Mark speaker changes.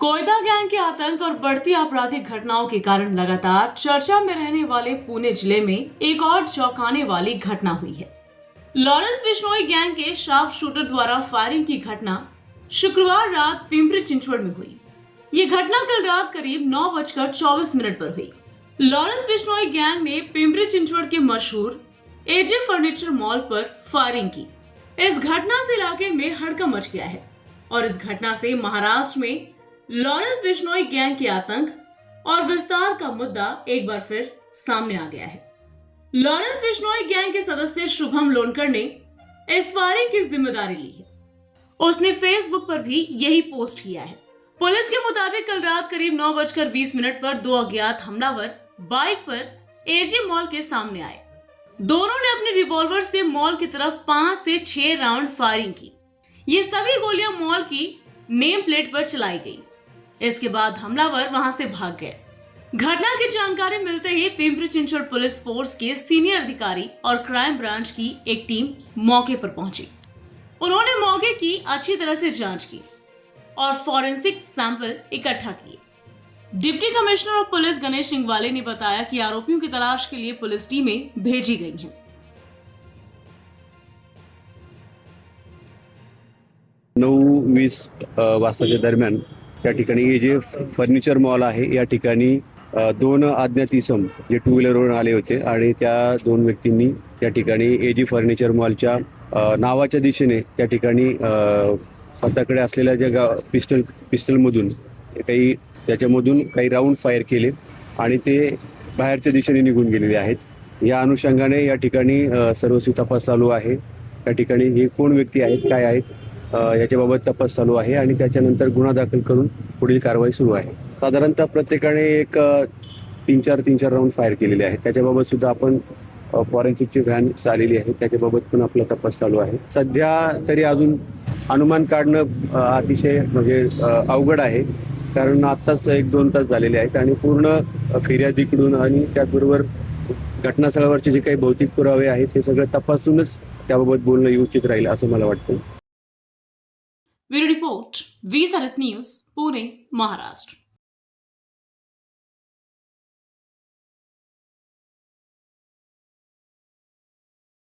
Speaker 1: कोयदा gang के आतंक और बढ़ती आपराधिक घटनाओं के कारण लगातार चर्चा में रहने वाले पुणे जिले में एक और चौंकाने वाली घटना हुई है। लॉरेंस बिश्नोई गैंग के शार्प शूटर द्वारा फायरिंग की घटना शुक्रवार रात पिंपरी चिंचवड़ में हुई। ये घटना कल रात करीब 9:24 पर हुई। लॉरेंस बिश्नोई गैंग ने पिंपरी चिंचवड़ के मशहूर एजे फर्नीचर मॉल पर फायरिंग की। इस घटना से इलाके में हड़कंप मच गया है और इस घटना से महाराष्ट्र में लॉरेंस बिश्नोई गैंग के आतंक और विस्तार का मुद्दा एक बार फिर सामने आ गया है। लॉरेंस बिश्नोई गैंग के सदस्य शुभम लोनकर ने इस फायरिंग की जिम्मेदारी ली है। उसने फेसबुक पर भी यही पोस्ट किया है। पुलिस के मुताबिक कल रात करीब 9:20 पर दो अज्ञात हमलावर बाइक पर एजे मॉल के सामने आए। दोनों ने अपने रिवॉल्वर से मॉल की तरफ 5 से 6 राउंड फायरिंग की। ये सभी गोलियां मॉल की नेम प्लेट पर चलाई गई। इसके बाद हमलावर वहां से भाग गए। घटना की जानकारी मिलते ही पिंपरी चिंचवड़ पुलिस फोर्स के सीनियर अधिकारी और क्राइम ब्रांच की एक टीम मौके पर पहुंची। उन्होंने मौके की अच्छी तरह से जांच की और फॉरेंसिक सैंपल इकट्ठा किए। Deputy commissioner of police Ganesh Ningwale ने बताया कि आरोपियों की तलाश के लिए पुलिस टीमें भेजी गई हैं।
Speaker 2: 9:20 वाजताच्या दरम्यान या ठिकाणी हे जे फर्निचर मॉल आहे या ठिकाणी दोन अज्ञात इसम जे टू व्हीलरवरून आले होते आणि त्या दोन व्यक्तींनी त्या ठिकाणी एजी फर्निचर मॉलच्या नावाच्या दिशेने त्या ठिकाणी स्वतःकडे असलेल्या ज्या पिस्टलमधून काही त्याच्यामधून काही राऊंड फायर केले आणि ते बाहेरच्या दिशेने निघून गेलेले आहेत। या अनुषंगाने या ठिकाणी सर्वस्वी तपास चालू आहे। त्या ठिकाणी हे कोण व्यक्ती आहेत काय आहेत याच्याबाबत तपास चालू आहे आणि त्याच्यानंतर गुन्हा दाखल करून पुढील कारवाई सुरू आहे। साधारणतः प्रत्येकाने एक 3-4 राऊंड फायर केलेले आहेत। त्याच्याबाबत सुद्धा आपण फॉरेन्सिकची व्हॅन आलेली आहे, त्याच्याबाबत पण आपला तपास चालू आहे। सध्या तरी अजून अनुमान काढणं अतिशय म्हणजे अवघड आहे, कारण आत्ताच 1-2 तास झालेले आहेत आणि पूर्ण फिर्यादीकडून आणि त्याचबरोबर घटनास्थळावरचे जे काही भौतिक पुरावे आहेत हे सगळं तपासूनच त्याबाबत बोलणं उचित राहील असं मला वाटतं।
Speaker 1: Bureau report, VSRS news, Pune, Maharashtra.